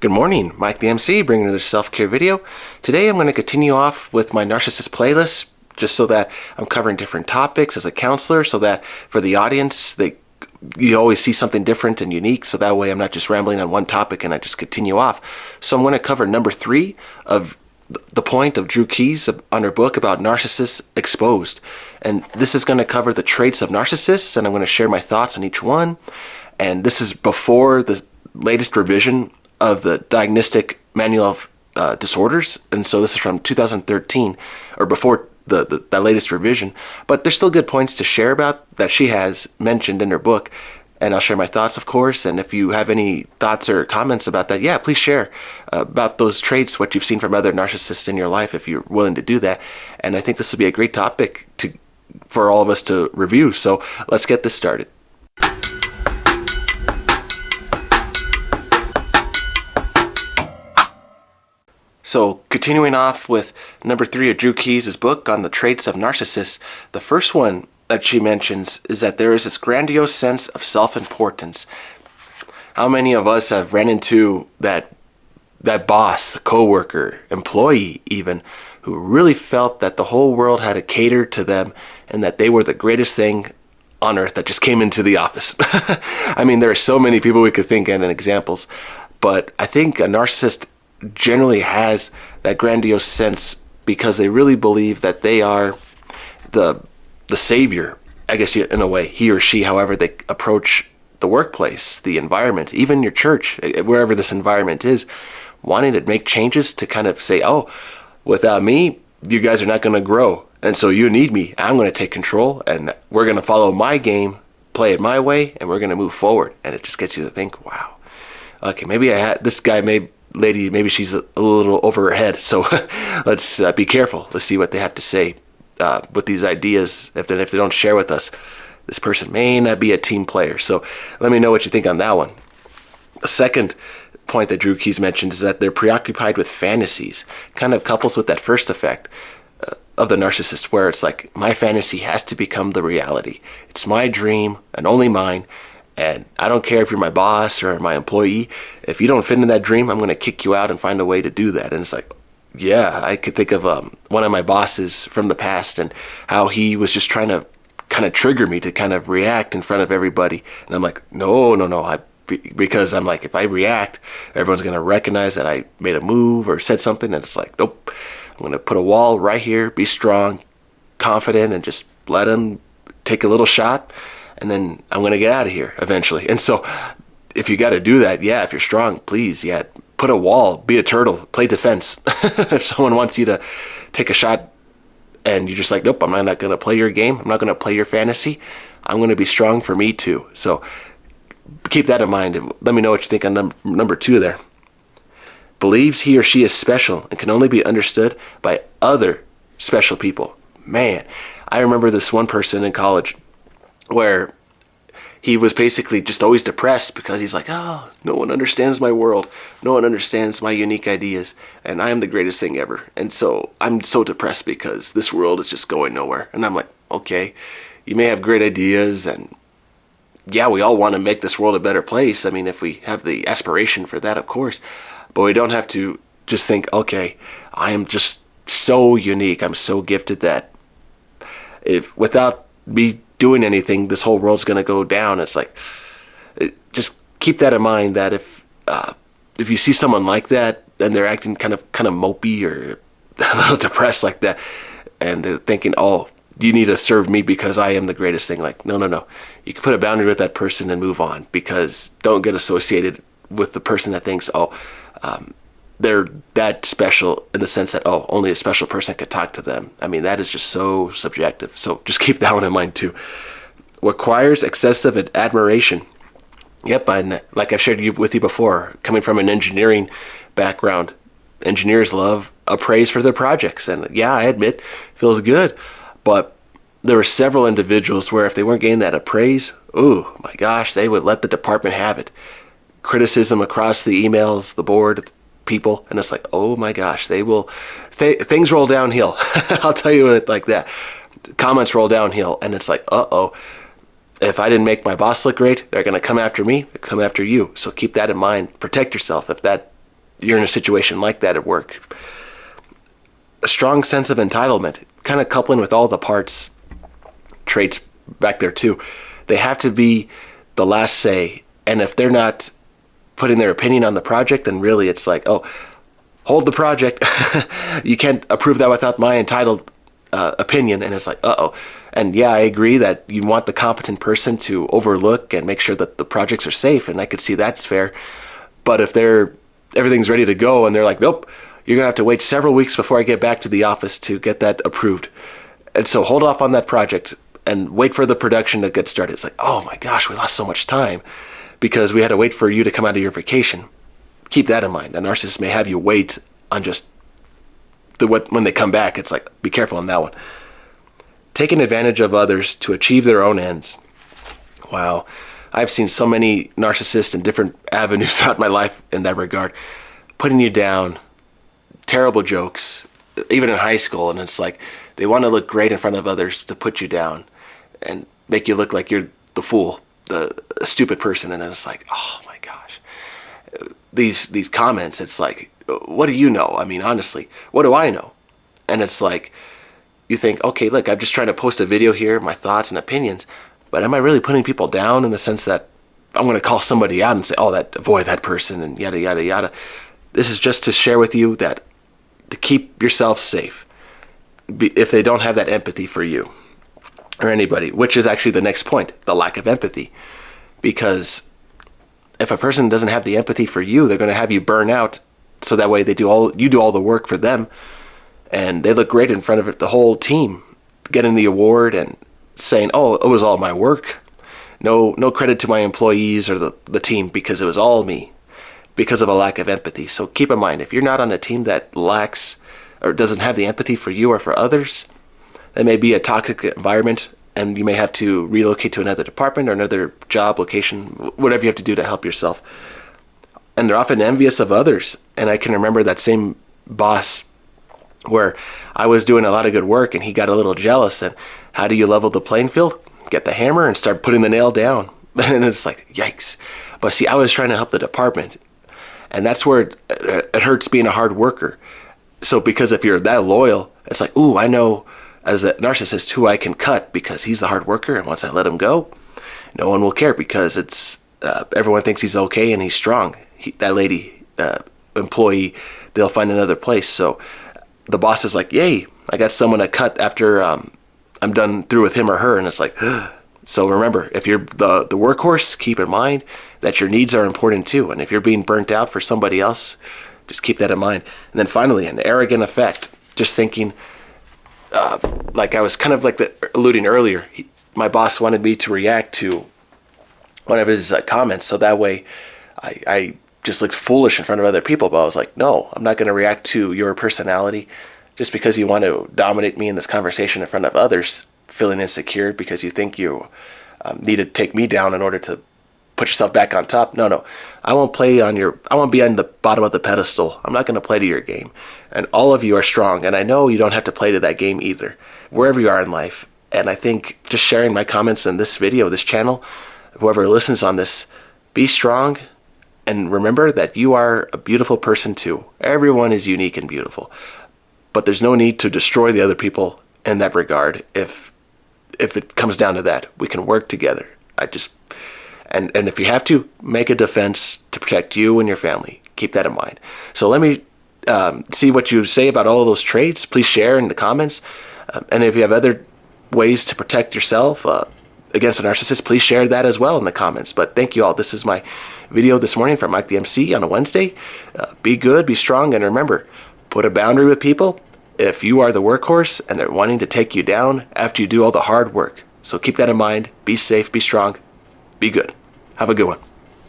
Good morning, Mike the MC, bringing another self-care video. Today I'm going to continue off with my Narcissist playlist, just so that I'm covering different topics as a counselor, so that for the audience, you always see something different and unique, so that way I'm not just rambling on one topic and I just continue off. So I'm going to cover number 3 of the point of Drew Keyes on her book about Narcissists Exposed. And this is going to cover the traits of narcissists, and I'm going to share my thoughts on each one. And this is before the latest revision of the Diagnostic Manual of Disorders, and so this is from 2013, or before the latest revision, but there's still good points to share about that she has mentioned in her book, and I'll share my thoughts, of course. And if you have any thoughts or comments about that, yeah, please share about those traits, what you've seen from other narcissists in your life, if you're willing to do that. And I think this would be a great topic for all of us to review, so let's get this started. So continuing off with number 3 of Drew Keyes' book on the traits of narcissists, the first one that she mentions is that there is this grandiose sense of self-importance. How many of us have ran into that boss, coworker, employee even, who really felt that the whole world had to cater to them and that they were the greatest thing on earth that just came into the office? I mean, there are so many people we could think of and examples, but I think a narcissist generally has that grandiose sense because they really believe that they are the savior, I guess, in a way, he or she, however they approach the workplace, the environment, even your church, wherever this environment is, wanting to make changes to kind of say, oh, without me, you guys are not going to grow, and so you need me. I'm going to take control, and we're going to follow my game, play it my way, and we're going to move forward. And it just gets you to think, wow, okay, maybe lady, maybe she's a little over her head, so let's be careful. Let's see what they have to say with these ideas. If they don't share with us, this person may not be a team player. So let me know what you think on that one. The second point that Drew Keyes mentioned is that they're preoccupied with fantasies, kind of couples with that first effect of the narcissist, where it's like, my fantasy has to become the reality. It's my dream and only mine. And I don't care if you're my boss or my employee. If you don't fit in that dream, I'm going to kick you out and find a way to do that. And it's like, yeah, I could think of one of my bosses from the past and how he was just trying to kind of trigger me to kind of react in front of everybody. And I'm like, no. Because I'm like, if I react, everyone's going to recognize that I made a move or said something. And it's like, nope, I'm going to put a wall right here, be strong, confident, and just let him take a little shot. And then I'm going to get out of here eventually. And so if you got to do that, yeah, if you're strong, please, yeah, put a wall, be a turtle, play defense. If someone wants you to take a shot and you're just like, nope, I'm not going to play your game. I'm not going to play your fantasy. I'm going to be strong for me too. So keep that in mind. And let me know what you think on number 2 there. Believes he or she is special and can only be understood by other special people. Man, I remember this one person in college where he was basically just always depressed because he's like, oh, no one understands my world. No one understands my unique ideas, and I am the greatest thing ever. And so I'm so depressed because this world is just going nowhere. And I'm like, okay, you may have great ideas, and yeah, we all want to make this world a better place. I mean, if we have the aspiration for that, of course, but we don't have to just think, okay, I am just so unique. I'm so gifted that if without me doing anything, this whole world's going to go down. It's like, just keep that in mind, that if you see someone like that and they're acting kind of mopey or a little depressed like that, and they're thinking, oh, you need to serve me because I am the greatest thing. Like, no. You can put a boundary with that person and move on, because don't get associated with the person that thinks, they're that special in the sense that, oh, only a special person could talk to them. I mean, that is just so subjective. So just keep that one in mind too. Requires excessive admiration. Yep, and like I've shared with you before, coming from an engineering background, engineers love praise for their projects. And yeah, I admit, feels good. But there were several individuals where if they weren't getting that appraise, oh my gosh, they would let the department have it. Criticism across the emails, the board, people, and it's like, oh my gosh, they will, things roll downhill. I'll tell you it like that. Comments roll downhill, and it's like, uh-oh, if I didn't make my boss look great, they're going to come after me, come after you. So keep that in mind. Protect yourself if that you're in a situation like that at work. A strong sense of entitlement, kind of coupling with all the parts traits back there too. They have to be the last say, and if they're not putting their opinion on the project, then really it's like, oh, hold the project. You can't approve that without my entitled opinion. And it's like, uh-oh. And yeah, I agree that you want the competent person to overlook and make sure that the projects are safe, and I could see that's fair. But if everything's ready to go and they're like, nope, you're gonna have to wait several weeks before I get back to the office to get that approved. And so hold off on that project and wait for the production to get started. It's like, oh my gosh, we lost so much time because we had to wait for you to come out of your vacation. Keep that in mind. A narcissist may have you wait on just when they come back. It's like, be careful on that one. Taking advantage of others to achieve their own ends. Wow. I've seen so many narcissists in different avenues throughout my life in that regard. Putting you down, terrible jokes, even in high school. And it's like, they want to look great in front of others to put you down and make you look like you're the fool, the stupid person. And then it's like, oh my gosh. These comments, it's like, what do you know? I mean, honestly, what do I know? And it's like, you think, okay, look, I'm just trying to post a video here, my thoughts and opinions, but am I really putting people down in the sense that I'm going to call somebody out and say, oh, avoid that person and yada, yada, yada. This is just to share with you that to keep yourself safe if they don't have that empathy for you or anybody, which is actually the next point, the lack of empathy. Because if a person doesn't have the empathy for you, they're going to have you burn out. So that way you do all the work for them, and they look great in front of the whole team, getting the award and saying, oh, it was all my work. No credit to my employees or the team because it was all me, because of a lack of empathy. So keep in mind, if you're not on a team that lacks or doesn't have the empathy for you or for others, that may be a toxic environment, and you may have to relocate to another department or another job location, whatever you have to do to help yourself. And they're often envious of others. And I can remember that same boss where I was doing a lot of good work and he got a little jealous. And how do you level the playing field? Get the hammer and start putting the nail down. And it's like, yikes. But see, I was trying to help the department. And that's where it hurts being a hard worker. So because if you're that loyal, it's like, ooh, I know as a narcissist who I can cut because he's the hard worker. And once I let him go, no one will care because it's everyone thinks he's okay and he's strong. That lady, employee, they'll find another place. So the boss is like, yay, I got someone to cut after I'm done through with him or her. And it's like, so remember, if you're the workhorse, keep in mind that your needs are important too. And if you're being burnt out for somebody else, just keep that in mind. And then finally, an arrogant effect, just thinking, like I was kind of like alluding earlier, my boss wanted me to react to one of his comments. So that way I just looked foolish in front of other people, but I was like, no, I'm not going to react to your personality just because you want to dominate me in this conversation in front of others, feeling insecure because you think you need to take me down in order to put yourself back on top. No, I won't be on the bottom of the pedestal. I'm not going to play to your game. And all of you are strong, and I know you don't have to play to that game either, wherever you are in life. And I think just sharing my comments in this video, this channel, whoever listens on this, be strong. And remember that you are a beautiful person too. Everyone is unique and beautiful. But there's no need to destroy the other people in that regard. If it comes down to that, we can work together. And if you have to, make a defense to protect you and your family. Keep that in mind. So let me see what you say about all of those traits. Please share in the comments. And if you have other ways to protect yourself against a narcissist, please share that as well in the comments. But thank you all. This is my video this morning from Mike the MC on a Wednesday. Be good, be strong, and remember, put a boundary with people if you are the workhorse and they're wanting to take you down after you do all the hard work. So keep that in mind. Be safe, be strong, be good. Have a good one.